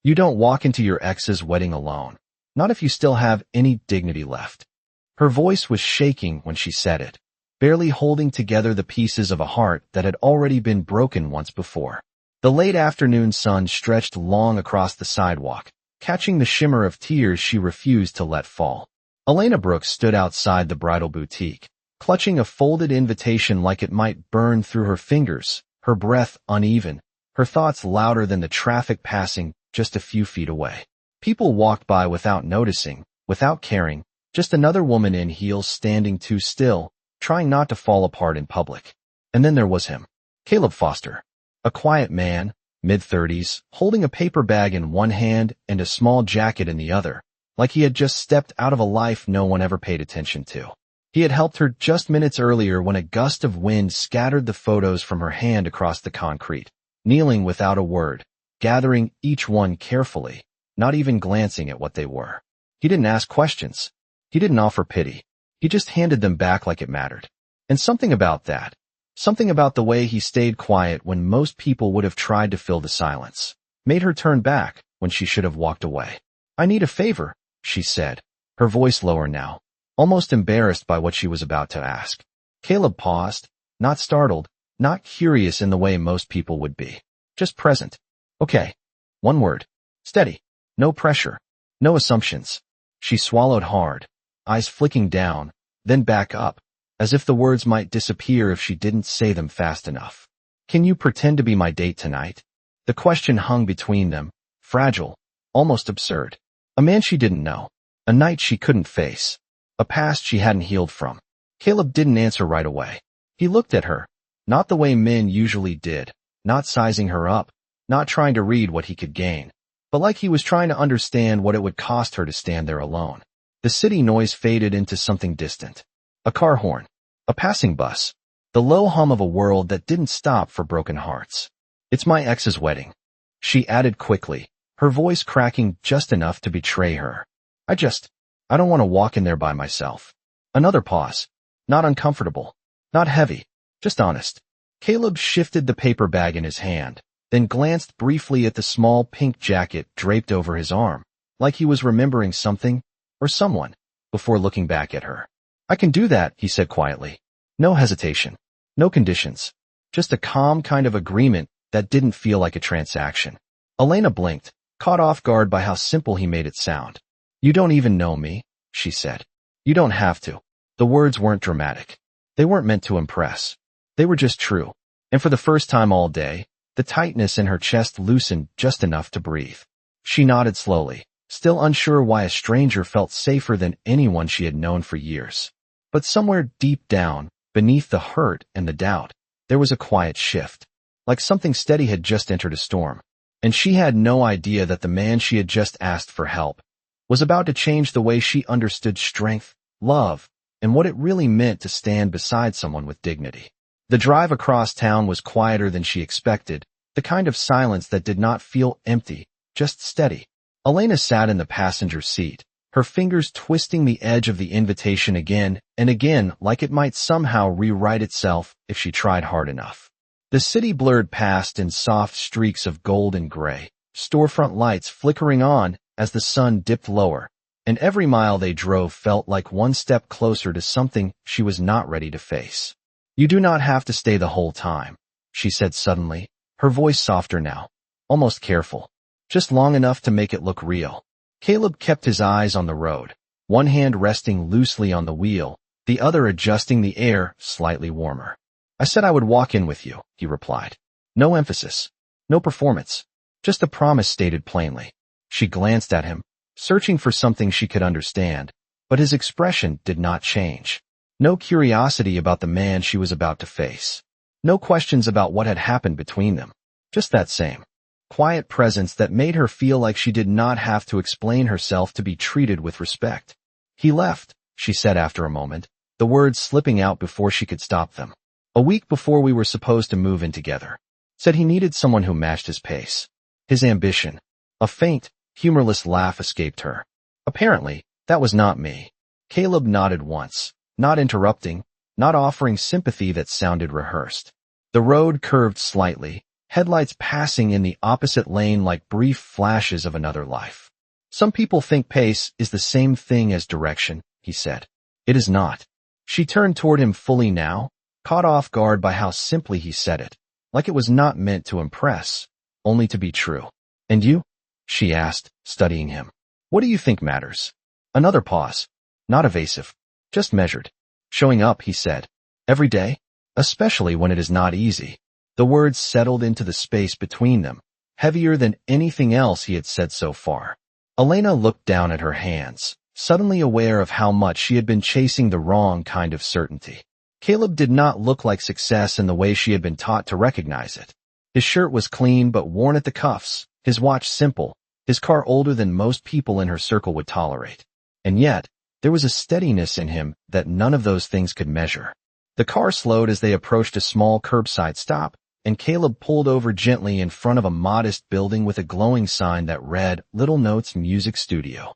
You don't walk into your ex's wedding alone. Not if you still have any dignity left. Her voice was shaking when she said it, barely holding together the pieces of a heart that had already been broken once before. The late afternoon sun stretched long across the sidewalk, catching the shimmer of tears she refused to let fall. Elena Brooks stood outside the bridal boutique, clutching a folded invitation like it might burn through her fingers, her breath uneven, her thoughts louder than the traffic passing just a few feet away. People walked by without noticing, without caring, just another woman in heels standing too still, trying not to fall apart in public. And then there was him, Caleb Foster, a quiet man, mid-30s, holding a paper bag in one hand and a small jacket in the other, like he had just stepped out of a life no one ever paid attention to. He had helped her just minutes earlier when a gust of wind scattered the photos from her hand across the concrete, kneeling without a word, gathering each one carefully, not even glancing at what they were. He didn't ask questions. He didn't offer pity. He just handed them back like it mattered. And something about that, something about the way he stayed quiet when most people would have tried to fill the silence, made her turn back when she should have walked away. "I need a favor," she said, her voice lower now, almost embarrassed by what she was about to ask. Caleb paused, not startled, not curious in the way most people would be, just present. "Okay." One word. Steady. No pressure. No assumptions. She swallowed hard, eyes flicking down, then back up, as if the words might disappear if she didn't say them fast enough. "Can you pretend to be my date tonight?" The question hung between them, fragile, almost absurd. A man she didn't know. A night she couldn't face. A past she hadn't healed from. Caleb didn't answer right away. He looked at her, not the way men usually did, not sizing her up, not trying to read what he could gain, but like he was trying to understand what it would cost her to stand there alone. The city noise faded into something distant. A car horn. A passing bus. The low hum of a world that didn't stop for broken hearts. "It's my ex's wedding," she added quickly, her voice cracking just enough to betray her. I don't want to walk in there by myself." Another pause. Not uncomfortable. Not heavy. Just honest. Caleb shifted the paper bag in his hand, then glanced briefly at the small pink jacket draped over his arm, like he was remembering something, or someone, before looking back at her. "I can do that," he said quietly. No hesitation. No conditions. Just a calm kind of agreement that didn't feel like a transaction. Elena blinked, caught off guard by how simple he made it sound. "You don't even know me," she said. "You don't have to." The words weren't dramatic. They weren't meant to impress. They were just true. And for the first time all day, the tightness in her chest loosened just enough to breathe. She nodded slowly, still unsure why a stranger felt safer than anyone she had known for years. But somewhere deep down, beneath the hurt and the doubt, there was a quiet shift, like something steady had just entered a storm. And she had no idea that the man she had just asked for help was about to change the way she understood strength, love, and what it really meant to stand beside someone with dignity. The drive across town was quieter than she expected, the kind of silence that did not feel empty, just steady. Elena sat in the passenger seat, her fingers twisting the edge of the invitation again and again like it might somehow rewrite itself if she tried hard enough. The city blurred past in soft streaks of gold and gray, storefront lights flickering on as the sun dipped lower, and every mile they drove felt like one step closer to something she was not ready to face. "You do not have to stay the whole time," she said suddenly, her voice softer now, almost careful. "Just long enough to make it look real." Caleb kept his eyes on the road, one hand resting loosely on the wheel, the other adjusting the air slightly warmer. "I said I would walk in with you," he replied. No emphasis, no performance, just a promise stated plainly. She glanced at him, searching for something she could understand, but his expression did not change. No curiosity about the man she was about to face. No questions about what had happened between them. Just that same quiet presence that made her feel like she did not have to explain herself to be treated with respect. "He left," she said after a moment, the words slipping out before she could stop them. "A week before we were supposed to move in together. Said he needed someone who matched his pace. His ambition." A faint, humorless laugh escaped her. "Apparently, that was not me." Caleb nodded once, not interrupting, not offering sympathy that sounded rehearsed. The road curved slightly, headlights passing in the opposite lane like brief flashes of another life. Some people think pace is the same thing as direction, he said. It is not. She turned toward him fully now, caught off guard by how simply he said it, like it was not meant to impress, only to be true. And you? She asked, studying him. What do you think matters? Another pause. Not evasive. Just measured. Showing up, he said. Every day? Especially when it is not easy. The words settled into the space between them, heavier than anything else he had said so far. Elena looked down at her hands, suddenly aware of how much she had been chasing the wrong kind of certainty. Caleb did not look like success in the way she had been taught to recognize it. His shirt was clean but worn at the cuffs, his watch simple, his car older than most people in her circle would tolerate. And yet, there was a steadiness in him that none of those things could measure. The car slowed as they approached a small curbside stop, and Caleb pulled over gently in front of a modest building with a glowing sign that read, Little Notes Music Studio.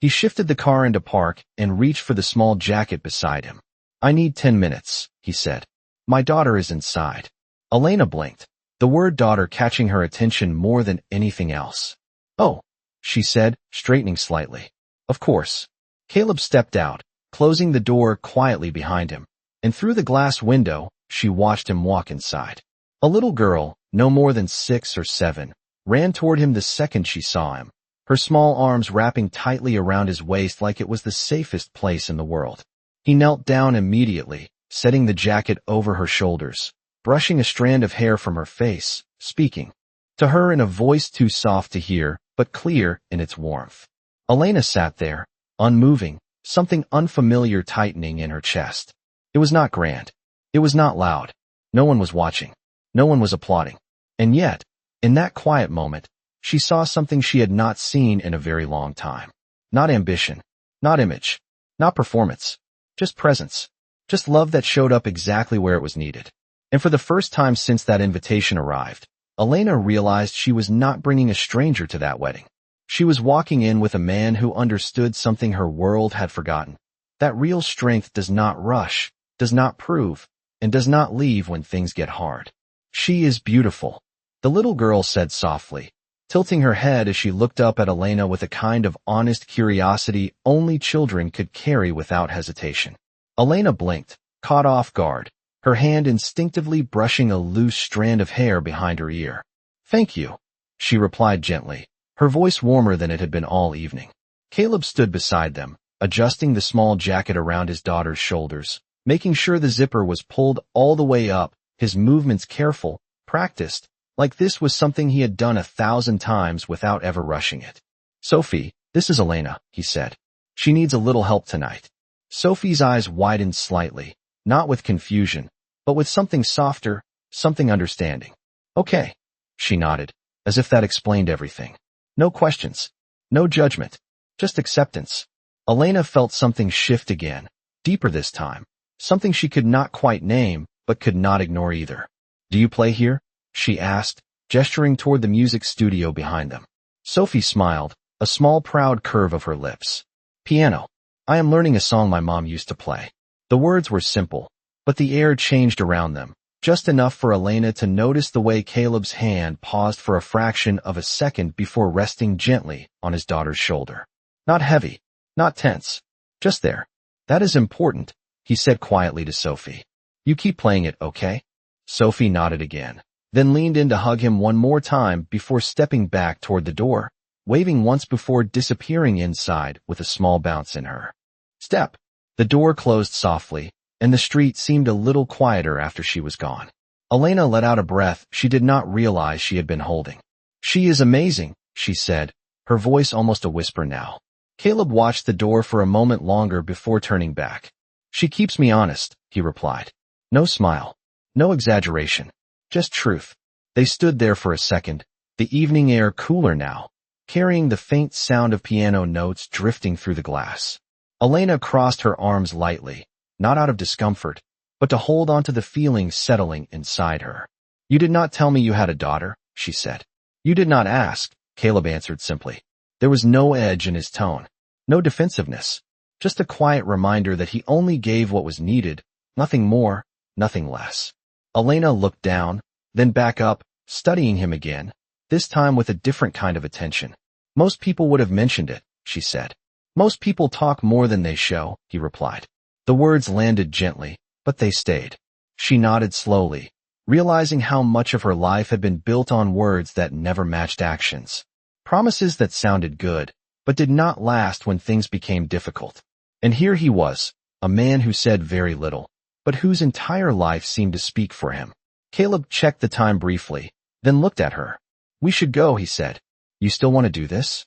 He shifted the car into park and reached for the small jacket beside him. I need 10 minutes, he said. My daughter is inside. Elena blinked, the word daughter catching her attention more than anything else. Oh, she said, straightening slightly. Of course. Caleb stepped out, closing the door quietly behind him, and through the glass window, she watched him walk inside. A little girl, no more than 6 or 7, ran toward him the second she saw him, her small arms wrapping tightly around his waist like it was the safest place in the world. He knelt down immediately, setting the jacket over her shoulders, brushing a strand of hair from her face, speaking to her in a voice too soft to hear, but clear in its warmth. Elena sat there, unmoving, something unfamiliar tightening in her chest. It was not grand. It was not loud. No one was watching. No one was applauding. And yet, in that quiet moment, she saw something she had not seen in a very long time. Not ambition. Not image. Not performance. Just presence. Just love that showed up exactly where it was needed. And for the first time since that invitation arrived, Elena realized she was not bringing a stranger to that wedding. She was walking in with a man who understood something her world had forgotten. That real strength does not rush, does not prove, and does not leave when things get hard. She is beautiful, the little girl said softly, tilting her head as she looked up at Elena with a kind of honest curiosity only children could carry without hesitation. Elena blinked, caught off guard, her hand instinctively brushing a loose strand of hair behind her ear. Thank you, she replied gently, her voice warmer than it had been all evening. Caleb stood beside them, adjusting the small jacket around his daughter's shoulders, making sure the zipper was pulled all the way up, his movements careful, practiced, like this was something he had done 1,000 times without ever rushing it. Sophie, this is Elena, he said. She needs a little help tonight. Sophie's eyes widened slightly, not with confusion, but with something softer, something understanding. Okay, she nodded, as if that explained everything. No questions, no judgment, just acceptance. Elena felt something shift again, deeper this time, something she could not quite name, but could not ignore either. Do you play here? She asked, gesturing toward the music studio behind them. Sophie smiled, a small proud curve of her lips. Piano. I am learning a song my mom used to play. The words were simple, but the air changed around them, just enough for Elena to notice the way Caleb's hand paused for a fraction of a second before resting gently on his daughter's shoulder. Not heavy, not tense, just there. That is important, he said quietly to Sophie. You keep playing it, okay? Sophie nodded again, then leaned in to hug him one more time before stepping back toward the door, waving once before disappearing inside with a small bounce in her step. The door closed softly, and the street seemed a little quieter after she was gone. Elena let out a breath she did not realize she had been holding. She is amazing, she said, her voice almost a whisper now. Caleb watched the door for a moment longer before turning back. She keeps me honest, he replied. No smile. No exaggeration. Just truth. They stood there for a second, the evening air cooler now, carrying the faint sound of piano notes drifting through the glass. Elena crossed her arms lightly, not out of discomfort, but to hold on to the feeling settling inside her. You did not tell me you had a daughter, she said. You did not ask, Caleb answered simply. There was no edge in his tone, no defensiveness, just a quiet reminder that he only gave what was needed, nothing more, nothing less. Elena looked down, then back up, studying him again, this time with a different kind of attention. Most people would have mentioned it, she said. Most people talk more than they show, he replied. The words landed gently, but they stayed. She nodded slowly, realizing how much of her life had been built on words that never matched actions. Promises that sounded good, but did not last when things became difficult. And here he was, a man who said very little, but whose entire life seemed to speak for him. Caleb checked the time briefly, then looked at her. We should go, he said. You still want to do this?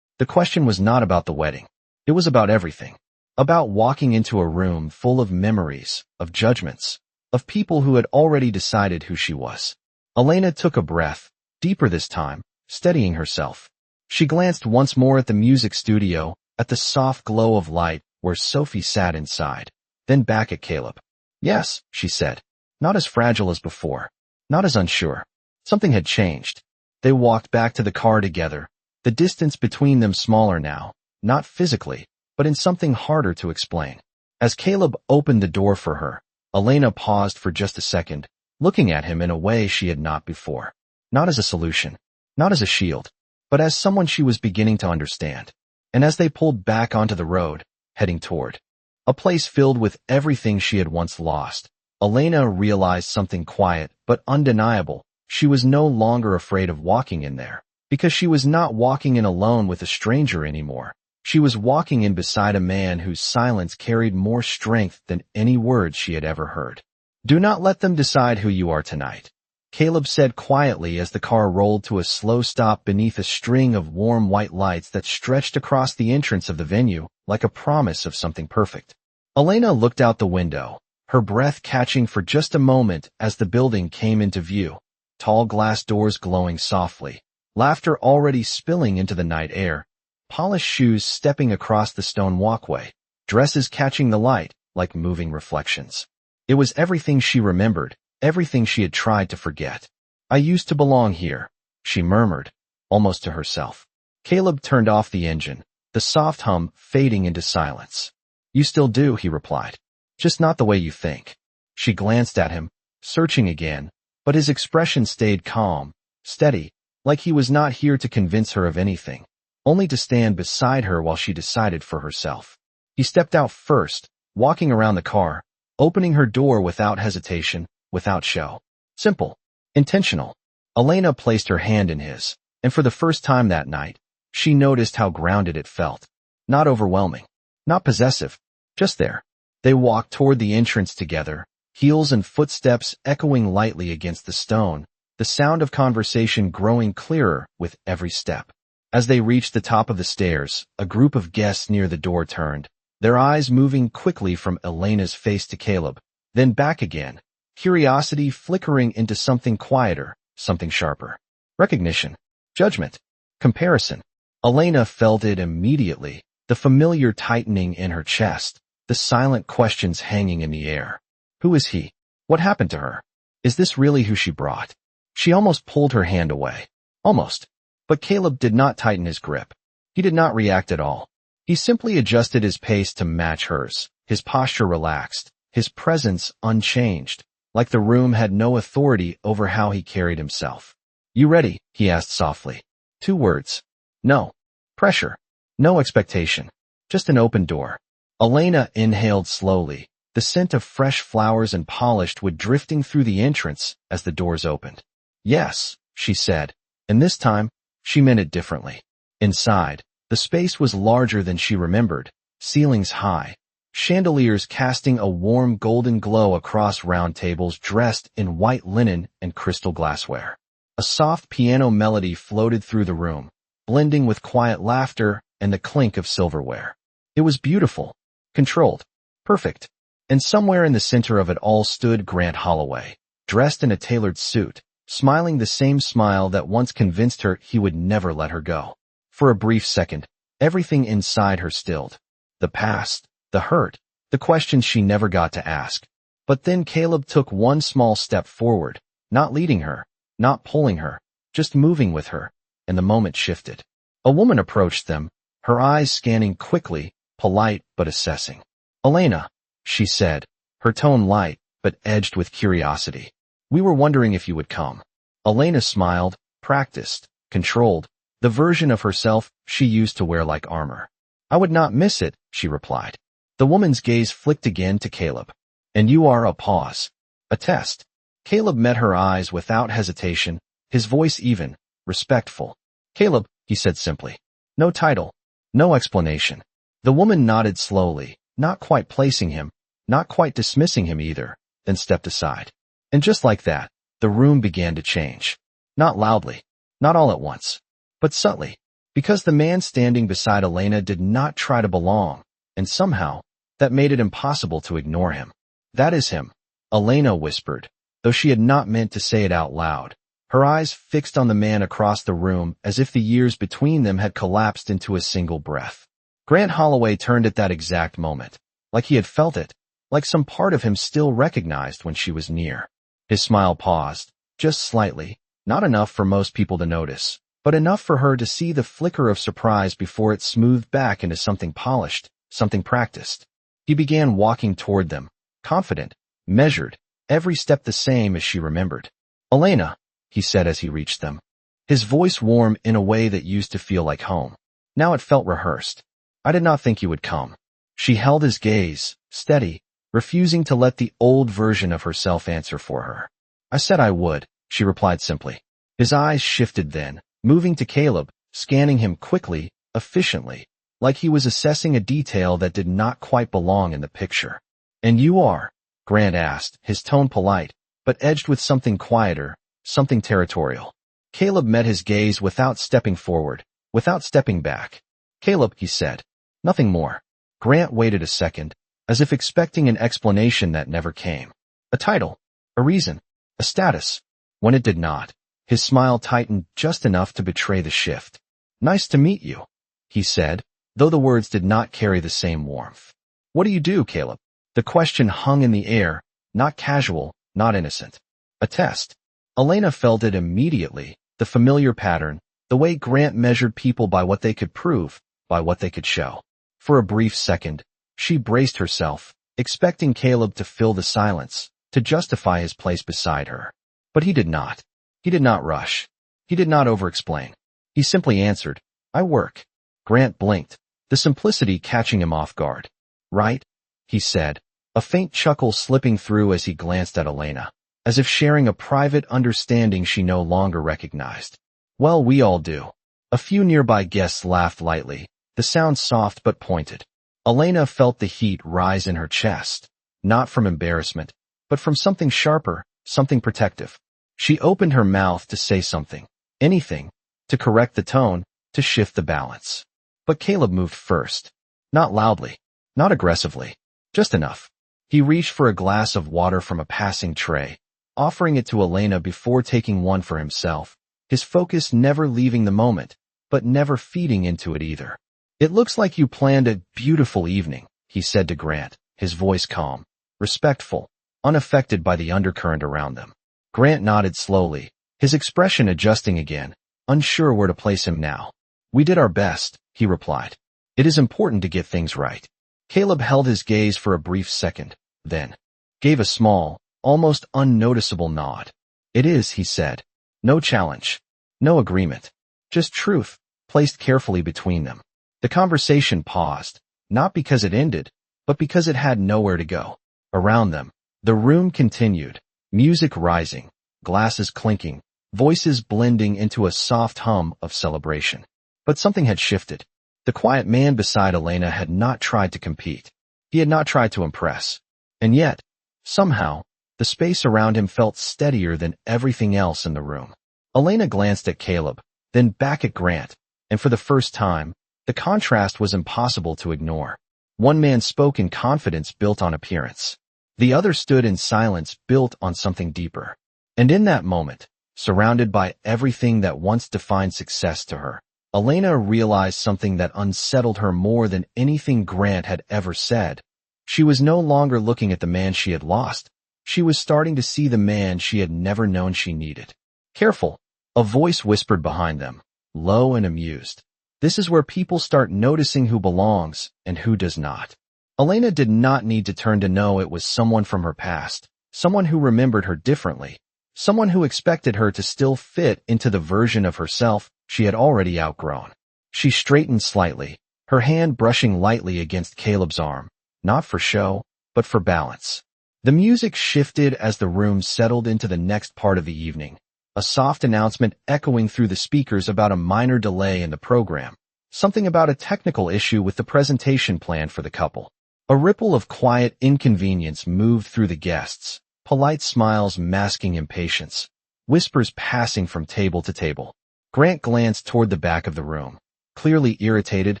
The question was not about the wedding. It was about everything. About walking into a room full of memories, of judgments, of people who had already decided who she was. Elena took a breath, deeper this time, steadying herself. She glanced once more at the music studio, at the soft glow of light where Sophie sat inside, then back at Caleb. Yes, she said. Not as fragile as before. Not as unsure. Something had changed. They walked back to the car together, the distance between them smaller now, not physically, but in something harder to explain. As Caleb opened the door for her, Elena paused for just a second, looking at him in a way she had not before. Not as a solution, not as a shield, but as someone she was beginning to understand. And as they pulled back onto the road, heading toward a place filled with everything she had once lost, Elena realized something quiet but undeniable. She was no longer afraid of walking in there, because she was not walking in alone with a stranger anymore. She was walking in beside a man whose silence carried more strength than any words she had ever heard. Do not let them decide who you are tonight, Caleb said quietly as the car rolled to a slow stop beneath a string of warm white lights that stretched across the entrance of the venue, like a promise of something perfect. Elena looked out the window, her breath catching for just a moment as the building came into view, tall glass doors glowing softly, laughter already spilling into the night air, polished shoes stepping across the stone walkway, dresses catching the light like moving reflections. It was everything she remembered, everything she had tried to forget. I used to belong here, she murmured, almost to herself. Caleb turned off the engine, the soft hum fading into silence. You still do, he replied. Just not the way you think. She glanced at him, searching again, but his expression stayed calm, steady, like he was not here to convince her of anything, only to stand beside her while she decided for herself. He stepped out first, walking around the car, opening her door without hesitation, without show. Simple. Intentional. Elena placed her hand in his, and for the first time that night, she noticed how grounded it felt. Not overwhelming. Not possessive. Just there. They walked toward the entrance together, heels and footsteps echoing lightly against the stone, the sound of conversation growing clearer with every step. As they reached the top of the stairs, a group of guests near the door turned, their eyes moving quickly from Elena's face to Caleb, then back again, curiosity flickering into something quieter, something sharper. Recognition. Judgment. Comparison. Elena felt it immediately, the familiar tightening in her chest, the silent questions hanging in the air. Who is he? What happened to her? Is this really who she brought? She almost pulled her hand away. Almost. But Caleb did not tighten his grip. He did not react at all. He simply adjusted his pace to match hers, his posture relaxed, his presence unchanged, like the room had no authority over how he carried himself. You ready? He asked softly. 2 words. No. Pressure. No expectation. Just an open door. Elena inhaled slowly, the scent of fresh flowers and polished wood drifting through the entrance as the doors opened. Yes, she said, and this time, she meant it differently. Inside, the space was larger than she remembered, ceilings high, chandeliers casting a warm golden glow across round tables dressed in white linen and crystal glassware. A soft piano melody floated through the room, blending with quiet laughter and the clink of silverware. It was beautiful, controlled, perfect, and somewhere in the center of it all stood Grant Holloway, dressed in a tailored suit, smiling the same smile that once convinced her he would never let her go. For a brief second, everything inside her stilled. The past, the hurt, the questions she never got to ask. But then Caleb took one small step forward, not leading her, not pulling her, just moving with her, and the moment shifted. A woman approached them, her eyes scanning quickly, polite but assessing. Elena, she said, her tone light but edged with curiosity. We were wondering if you would come. Elena smiled, practiced, controlled, the version of herself she used to wear like armor. I would not miss it, she replied. The woman's gaze flicked again to Caleb. And you are a pause. A test. Caleb met her eyes without hesitation, his voice even, respectful. Caleb, he said simply. No title. No explanation. The woman nodded slowly, not quite placing him, not quite dismissing him either, then stepped aside. And just like that, the room began to change. Not loudly, not all at once, but subtly, because the man standing beside Elena did not try to belong, and somehow, that made it impossible to ignore him. That is him, Elena whispered, though she had not meant to say it out loud, her eyes fixed on the man across the room as if the years between them had collapsed into a single breath. Grant Holloway turned at that exact moment, like he had felt it, like some part of him still recognized when she was near. His smile paused, just slightly, not enough for most people to notice, but enough for her to see the flicker of surprise before it smoothed back into something polished, something practiced. He began walking toward them, confident, measured, every step the same as she remembered. Elena, he said as he reached them. His voice warm in a way that used to feel like home. Now it felt rehearsed. I did not think you would come. She held his gaze, steady, refusing to let the old version of herself answer for her. I said I would, she replied simply. His eyes shifted then, moving to Caleb, scanning him quickly, efficiently, like he was assessing a detail that did not quite belong in the picture. And you are? Grant asked, his tone polite, but edged with something quieter, something territorial. Caleb met his gaze without stepping forward, without stepping back. Caleb, he said. Nothing more. Grant waited a second, as if expecting an explanation that never came. A title, a reason, a status. When it did not, his smile tightened just enough to betray the shift. Nice to meet you, he said, though the words did not carry the same warmth. What do you do, Caleb? The question hung in the air, not casual, not innocent. A test. Elena felt it immediately, the familiar pattern, the way Grant measured people by what they could prove, by what they could show. For a brief second, she braced herself, expecting Caleb to fill the silence, to justify his place beside her. But he did not. He did not rush. He did not over-explain. He simply answered, I work. Grant blinked, the simplicity catching him off guard. Right? He said, a faint chuckle slipping through as he glanced at Elena, as if sharing a private understanding she no longer recognized. Well, we all do. A few nearby guests laughed lightly, the sound soft but pointed. Elena felt the heat rise in her chest, not from embarrassment, but from something sharper, something protective. She opened her mouth to say something, anything, to correct the tone, to shift the balance. But Caleb moved first. Not loudly, not aggressively, just enough. He reached for a glass of water from a passing tray, offering it to Elena before taking one for himself, his focus never leaving the moment, but never feeding into it either. It looks like you planned a beautiful evening, he said to Grant, his voice calm, respectful, unaffected by the undercurrent around them. Grant nodded slowly, his expression adjusting again, unsure where to place him now. We did our best, he replied. It is important to get things right. Caleb held his gaze for a brief second, then gave a small, almost unnoticeable nod. It is, he said. No challenge. No agreement. Just truth, placed carefully between them. The conversation paused, not because it ended, but because it had nowhere to go. Around them, the room continued, music rising, glasses clinking, voices blending into a soft hum of celebration. But something had shifted. The quiet man beside Elena had not tried to compete. He had not tried to impress. And yet, somehow, the space around him felt steadier than everything else in the room. Elena glanced at Caleb, then back at Grant, and for the first time, the contrast was impossible to ignore. One man spoke in confidence built on appearance. The other stood in silence built on something deeper. And in that moment, surrounded by everything that once defined success to her, Elena realized something that unsettled her more than anything Grant had ever said. She was no longer looking at the man she had lost. She was starting to see the man she had never known she needed. Careful, a voice whispered behind them, low and amused. This is where people start noticing who belongs and who does not. Elena did not need to turn to know it was someone from her past, someone who remembered her differently, Someone who expected her to still fit into the version of herself she had already outgrown. She straightened slightly, her hand brushing lightly against Caleb's arm, not for show, but for balance. The music shifted as the room settled into the next part of the evening, a soft announcement echoing through the speakers about a minor delay in the program, something about a technical issue with the presentation plan for the couple. A ripple of quiet inconvenience moved through the guests, polite smiles masking impatience, whispers passing from table to table. Grant glanced toward the back of the room, clearly irritated,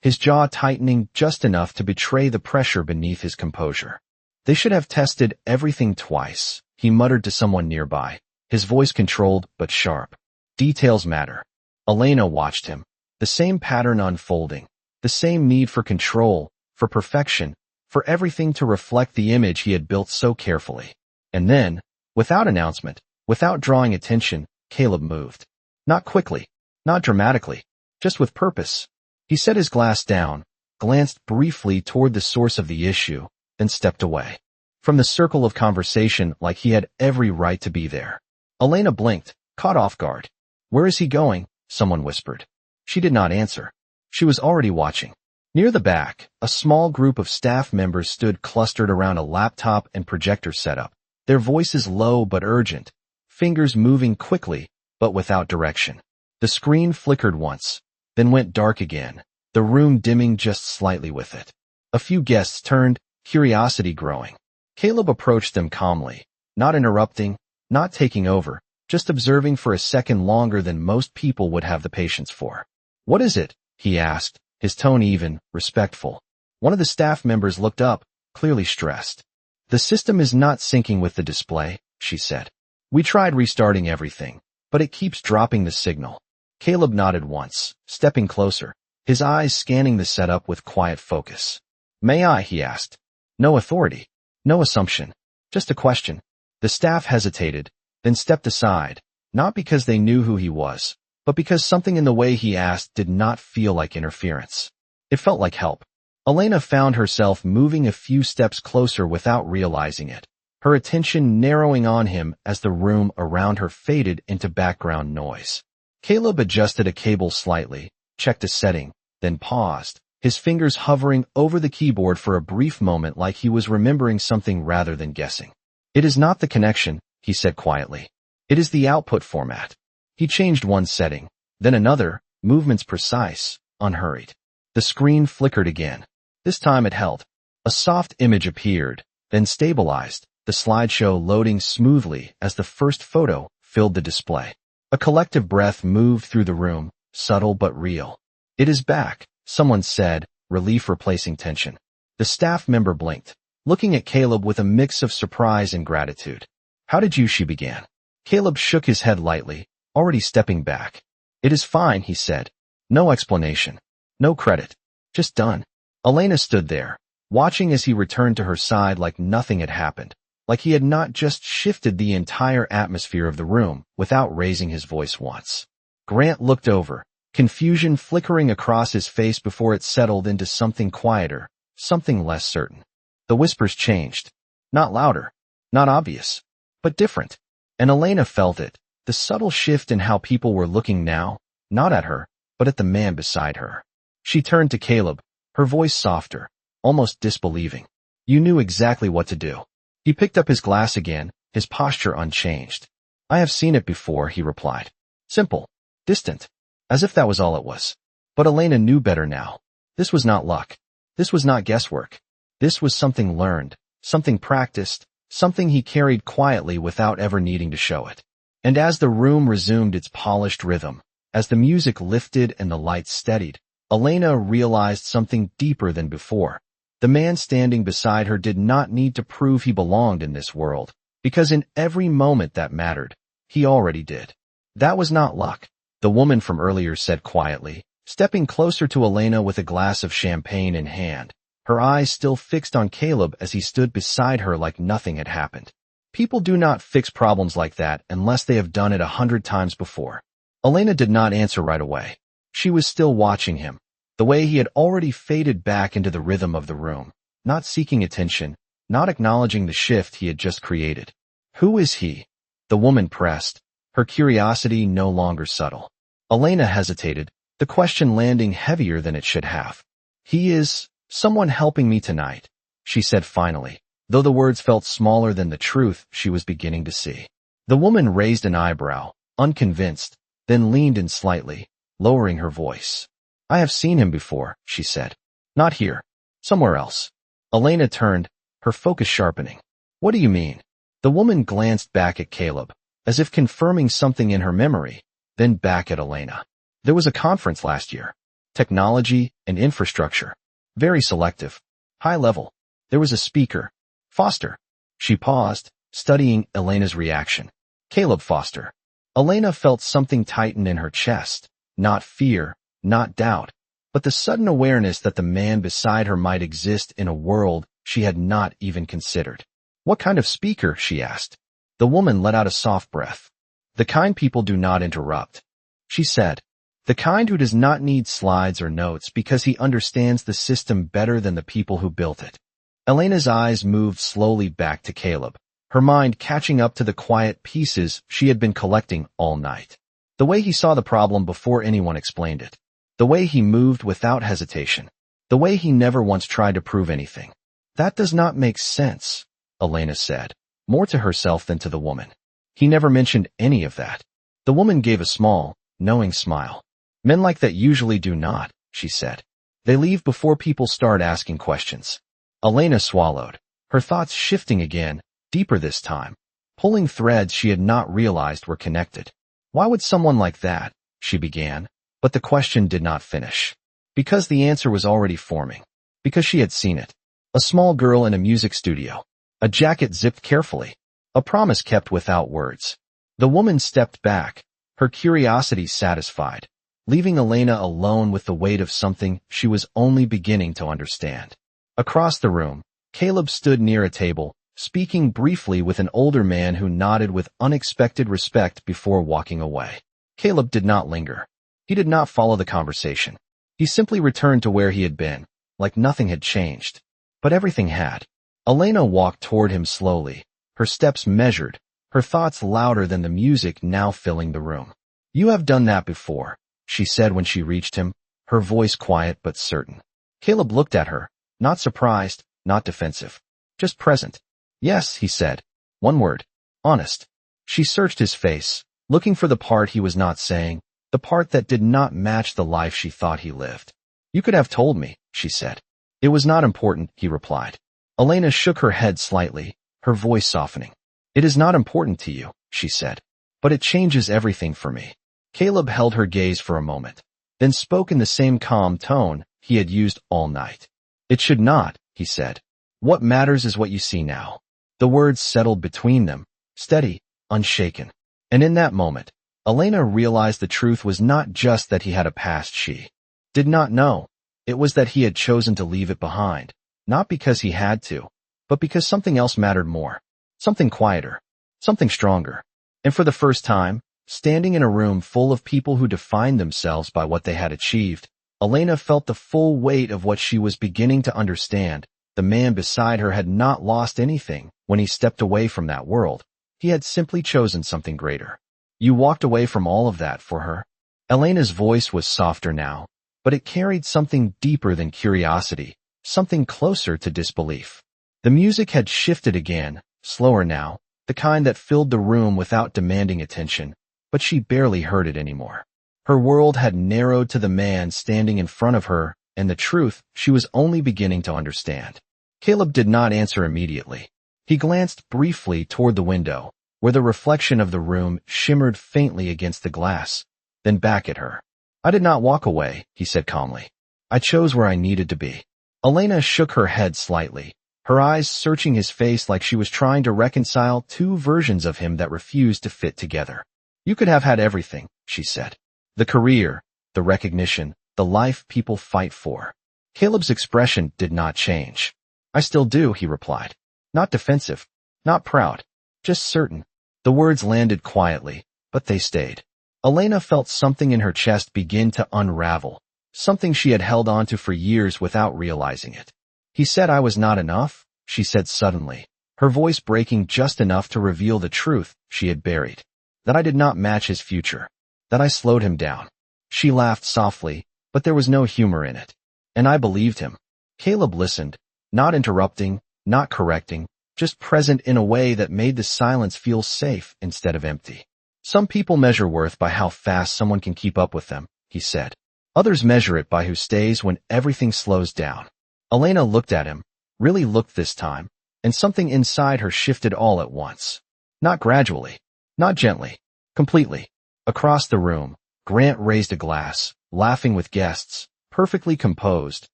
his jaw tightening just enough to betray the pressure beneath his composure. They should have tested everything twice, he muttered to someone nearby, his voice controlled but sharp. Details matter. Elena watched him, the same pattern unfolding, the same need for control, for perfection, for everything to reflect the image he had built so carefully. And then, without announcement, without drawing attention, Caleb moved. Not quickly, not dramatically, just with purpose. He set his glass down, glanced briefly toward the source of the issue, then stepped away from the circle of conversation like he had every right to be there. Elena blinked, caught off guard. "Where is he going?" someone whispered. She did not answer. She was already watching. Near the back, a small group of staff members stood clustered around a laptop and projector setup, their voices low but urgent, fingers moving quickly but without direction. The screen flickered once, then went dark again, the room dimming just slightly with it. A few guests turned, curiosity growing. Caleb approached them calmly, not interrupting, not taking over, just observing for a second longer than most people would have the patience for. "What is it?" he asked, his tone even, respectful. One of the staff members looked up, clearly stressed. "The system is not syncing with the display," she said. "We tried restarting everything, but it keeps dropping the signal." Caleb nodded once, stepping closer, his eyes scanning the setup with quiet focus. "May I?" he asked. No authority, no assumption, just a question. The staff hesitated, then stepped aside, not because they knew who he was, but because something in the way he asked did not feel like interference. It felt like help. Elena found herself moving a few steps closer without realizing it, her attention narrowing on him as the room around her faded into background noise. Caleb adjusted a cable slightly, checked a setting, then paused, his fingers hovering over the keyboard for a brief moment like he was remembering something rather than guessing. "It is not the connection," he said quietly. "It is the output format." He changed one setting, then another, movements precise, unhurried. The screen flickered again. This time it held. A soft image appeared, then stabilized, the slideshow loading smoothly as the first photo filled the display. A collective breath moved through the room, subtle but real. "It is back," someone said, relief replacing tension. The staff member blinked, looking at Caleb with a mix of surprise and gratitude. "How did you?" she began. Caleb shook his head lightly, already stepping back. "It is fine," he said. No explanation. No credit. Just done. Elena stood there, watching as he returned to her side like nothing had happened, like he had not just shifted the entire atmosphere of the room without raising his voice once. Grant looked over, confusion flickering across his face before it settled into something quieter, something less certain. The whispers changed. Not louder, not obvious, but different. And Elena felt it, the subtle shift in how people were looking now, not at her, but at the man beside her. She turned to Caleb, her voice softer, almost disbelieving. "You knew exactly what to do." He picked up his glass again, his posture unchanged. "I have seen it before," he replied. Simple, distant, as if that was all it was. But Elena knew better now. This was not luck. This was not guesswork. This was something learned, something practiced, something he carried quietly without ever needing to show it. And as the room resumed its polished rhythm, as the music lifted and the lights steadied, Elena realized something deeper than before. The man standing beside her did not need to prove he belonged in this world, because in every moment that mattered, he already did. That was not luck, the woman from earlier said quietly, stepping closer to Elena with a glass of champagne in hand, her eyes still fixed on Caleb as he stood beside her like nothing had happened. People do not fix problems like that unless they have done it 100 times before. Elena did not answer right away. She was still watching him, the way he had already faded back into the rhythm of the room, not seeking attention, not acknowledging the shift he had just created. Who is he? The woman pressed, her curiosity no longer subtle. Elena hesitated, the question landing heavier than it should have. He is someone helping me tonight, she said finally, though the words felt smaller than the truth she was beginning to see. The woman raised an eyebrow, unconvinced, then leaned in slightly, lowering her voice. I have seen him before, she said. Not here. Somewhere else. Elena turned, her focus sharpening. What do you mean? The woman glanced back at Caleb, as if confirming something in her memory, then back at Elena. There was a conference last year. Technology and infrastructure. Very selective. High level. There was a speaker. Foster. She paused, studying Elena's reaction. Caleb Foster. Elena felt something tighten in her chest. Not fear, not doubt, but the sudden awareness that the man beside her might exist in a world she had not even considered. What kind of speaker? She asked. The woman let out a soft breath. The kind people do not interrupt. She said. The kind who does not need slides or notes because he understands the system better than the people who built it. Elena's eyes moved slowly back to Caleb, her mind catching up to the quiet pieces she had been collecting all night. The way he saw the problem before anyone explained it. The way he moved without hesitation. The way he never once tried to prove anything. That does not make sense, Elena said, more to herself than to the woman. He never mentioned any of that. The woman gave a small, knowing smile. Men like that usually do not, she said. They leave before people start asking questions. Elena swallowed, her thoughts shifting again, deeper this time, pulling threads she had not realized were connected. Why would someone like that, she began, but the question did not finish. Because the answer was already forming. Because she had seen it. A small girl in a music studio. A jacket zipped carefully. A promise kept without words. The woman stepped back, her curiosity satisfied, leaving Elena alone with the weight of something she was only beginning to understand. Across the room, Caleb stood near a table, speaking briefly with an older man who nodded with unexpected respect before walking away. Caleb did not linger. He did not follow the conversation. He simply returned to where he had been, like nothing had changed. But everything had. Elena walked toward him slowly, her steps measured, her thoughts louder than the music now filling the room. You have done that before, she said when she reached him, her voice quiet but certain. Caleb looked at her, not surprised, not defensive, just present. Yes, he said. One word. Honest. She searched his face, looking for the part he was not saying, the part that did not match the life she thought he lived. You could have told me, she said. It was not important, he replied. Elena shook her head slightly, her voice softening. It is not important to you, she said. But it changes everything for me. Caleb held her gaze for a moment, then spoke in the same calm tone he had used all night. It should not, he said. What matters is what you see now. The words settled between them, steady, unshaken. And in that moment, Elena realized the truth was not just that he had a past she did not know. It was that he had chosen to leave it behind, not because he had to, but because something else mattered more. Something quieter, something stronger. And for the first time, standing in a room full of people who defined themselves by what they had achieved, Elena felt the full weight of what she was beginning to understand. The man beside her had not lost anything when he stepped away from that world. He had simply chosen something greater. You walked away from all of that for her. Elena's voice was softer now, but it carried something deeper than curiosity, something closer to disbelief. The music had shifted again, slower now, the kind that filled the room without demanding attention, but she barely heard it anymore. Her world had narrowed to the man standing in front of her, and the truth she was only beginning to understand. Caleb did not answer immediately. He glanced briefly toward the window, where the reflection of the room shimmered faintly against the glass, then back at her. I did not walk away, he said calmly. I chose where I needed to be. Elena shook her head slightly, her eyes searching his face like she was trying to reconcile two versions of him that refused to fit together. You could have had everything, she said. The career, the recognition, the life people fight for. Caleb's expression did not change. I still do, he replied. Not defensive, not proud, just certain. The words landed quietly, but they stayed. Elena felt something in her chest begin to unravel, something she had held onto for years without realizing it. He said I was not enough, she said suddenly, her voice breaking just enough to reveal the truth she had buried. That I did not match his future. That I slowed him down. She laughed softly, but there was no humor in it. And I believed him. Caleb listened, not interrupting, not correcting, just present in a way that made the silence feel safe instead of empty. Some people measure worth by how fast someone can keep up with them, he said. Others measure it by who stays when everything slows down. Elena looked at him, really looked this time, and something inside her shifted all at once. Not gradually, not gently, completely. Across the room, Grant raised a glass, laughing with guests, perfectly composed,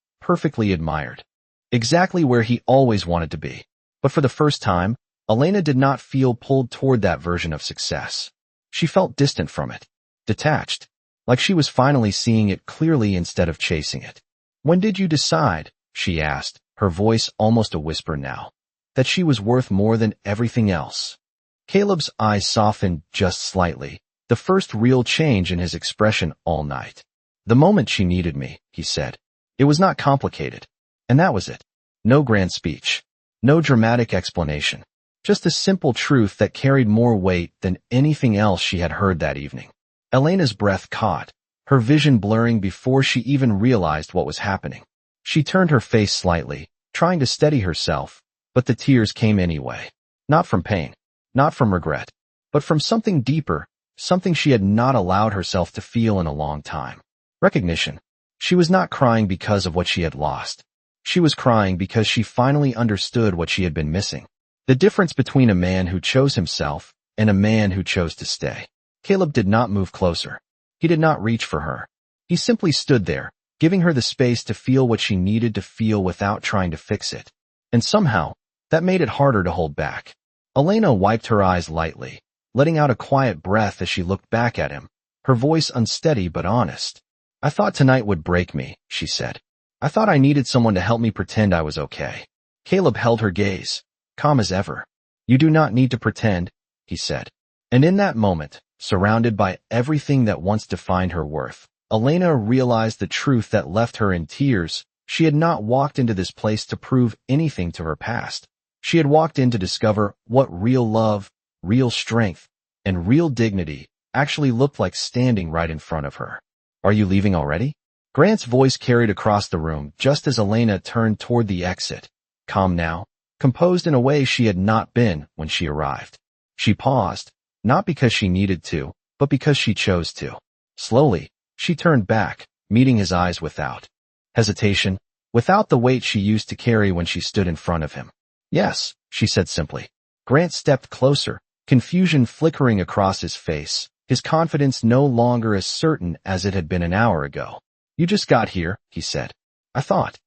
perfectly admired. Exactly where he always wanted to be. But for the first time, Elena did not feel pulled toward that version of success. She felt distant from it, detached, like she was finally seeing it clearly instead of chasing it. When did you decide, she asked, her voice almost a whisper now, that she was worth more than everything else? Caleb's eyes softened just slightly, the first real change in his expression all night. The moment she needed me, he said. It was not complicated. And that was it. No grand speech. No dramatic explanation. Just a simple truth that carried more weight than anything else she had heard that evening. Elena's breath caught, her vision blurring before she even realized what was happening. She turned her face slightly, trying to steady herself, but the tears came anyway. Not from pain, not from regret, but from something deeper, something she had not allowed herself to feel in a long time. Recognition. She was not crying because of what she had lost. She was crying because she finally understood what she had been missing. The difference between a man who chose himself and a man who chose to stay. Caleb did not move closer. He did not reach for her. He simply stood there, giving her the space to feel what she needed to feel without trying to fix it. And somehow, that made it harder to hold back. Elena wiped her eyes lightly, letting out a quiet breath as she looked back at him, her voice unsteady but honest. I thought tonight would break me, she said. I thought I needed someone to help me pretend I was okay. Caleb held her gaze, calm as ever. You do not need to pretend, he said. And in that moment, surrounded by everything that once defined her worth, Elena realized the truth that left her in tears. She had not walked into this place to prove anything to her past. She had walked in to discover what real love, real strength, and real dignity actually looked like standing right in front of her. Are you leaving already? Grant's voice carried across the room just as Elena turned toward the exit, calm now, composed in a way she had not been when she arrived. She paused, not because she needed to, but because she chose to. Slowly, she turned back, meeting his eyes without hesitation, without the weight she used to carry when she stood in front of him. Yes, she said simply. Grant stepped closer, confusion flickering across his face, his confidence no longer as certain as it had been an hour ago. You just got here, he said. I thought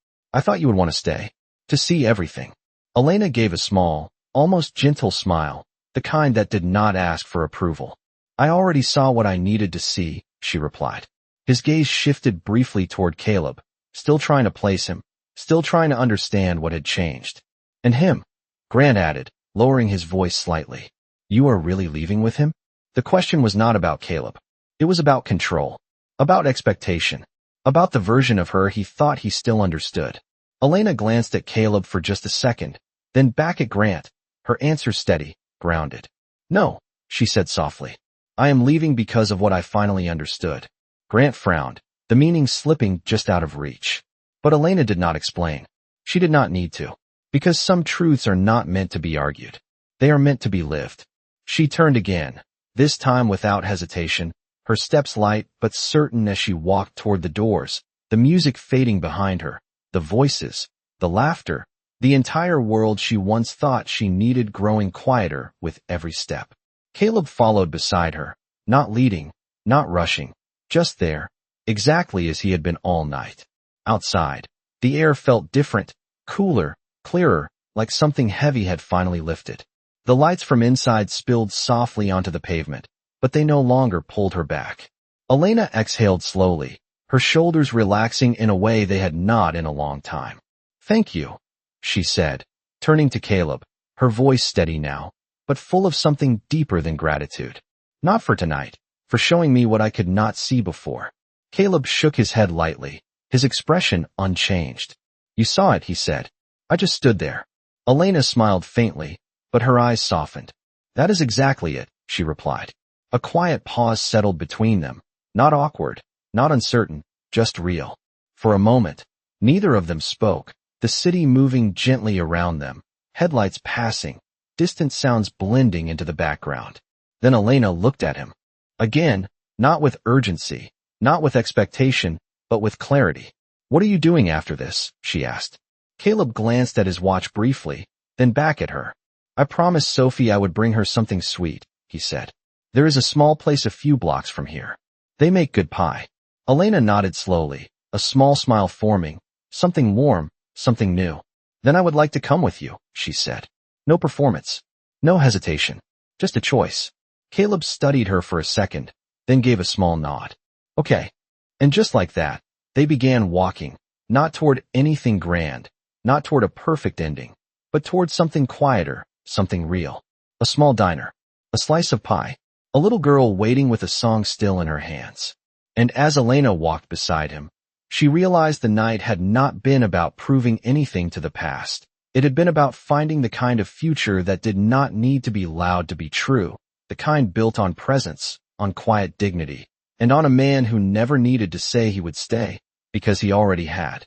you would want to stay. To see everything. Elena gave a small, almost gentle smile, the kind that did not ask for approval. I already saw what I needed to see, she replied. His gaze shifted briefly toward Caleb, still trying to place him, still trying to understand what had changed. And him, Grant added, lowering his voice slightly. You are really leaving with him? The question was not about Caleb. It was about control, about expectation, about the version of her he thought he still understood. Elena glanced at Caleb for just a second, then back at Grant, her answer steady, grounded. No, she said softly. I am leaving because of what I finally understood. Grant frowned, the meaning slipping just out of reach. But Elena did not explain. She did not need to. Because some truths are not meant to be argued. They are meant to be lived. She turned again, this time without hesitation, her steps light but certain as she walked toward the doors, the music fading behind her, the voices, the laughter, the entire world she once thought she needed growing quieter with every step. Caleb followed beside her, not leading, not rushing, just there, exactly as he had been all night. Outside, the air felt different, cooler, clearer, like something heavy had finally lifted. The lights from inside spilled softly onto the pavement, but they no longer pulled her back. Elena exhaled slowly, her shoulders relaxing in a way they had not in a long time. Thank you, she said, turning to Caleb, her voice steady now, but full of something deeper than gratitude. Not for tonight, for showing me what I could not see before. Caleb shook his head lightly, his expression unchanged. You saw it, he said. I just stood there. Elena smiled faintly, but her eyes softened. That is exactly it, she replied. A quiet pause settled between them, not awkward, not uncertain, just real. For a moment, neither of them spoke, the city moving gently around them, headlights passing, distant sounds blending into the background. Then Elena looked at him. Again, not with urgency, not with expectation, but with clarity. What are you doing after this? She asked. Caleb glanced at his watch briefly, then back at her. I promised Sophie I would bring her something sweet, he said. There is a small place a few blocks from here. They make good pie. Elena nodded slowly, a small smile forming, something warm, something new. Then I would like to come with you, she said. No performance. No hesitation. Just a choice. Caleb studied her for a second, then gave a small nod. Okay. And just like that, they began walking, not toward anything grand, not toward a perfect ending, but toward something quieter, something real. A small diner. A slice of pie. A little girl waiting with a song still in her hands. And as Elena walked beside him, she realized the night had not been about proving anything to the past. It had been about finding the kind of future that did not need to be loud to be true, the kind built on presence, on quiet dignity, and on a man who never needed to say he would stay, because he already had.